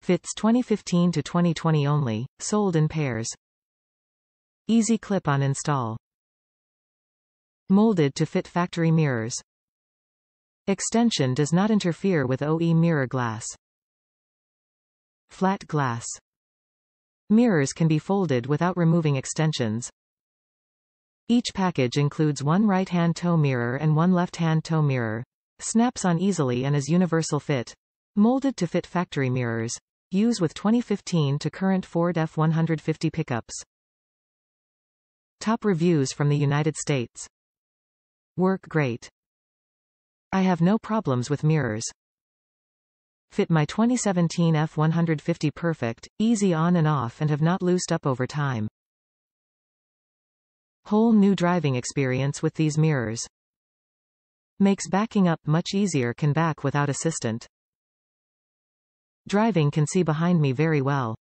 Fits 2015 to 2020 only, sold in pairs. Easy clip-on install. Molded to fit factory mirrors. Extension does not interfere with OE mirror glass. Flat glass. Mirrors can be folded without removing extensions. Each package includes one right-hand tow mirror and one left-hand tow mirror. Snaps on easily and is universal fit. Molded to fit factory mirrors. Use with 2015 to current Ford F-150 pickups. Top reviews from the United States. Work great. I have no problems with mirrors. Fit my 2017 F-150 perfect, easy on and off and have not loosened up over time. Whole new driving experience with these mirrors. Makes backing up much easier, can back without assistant. Driving can see behind me very well.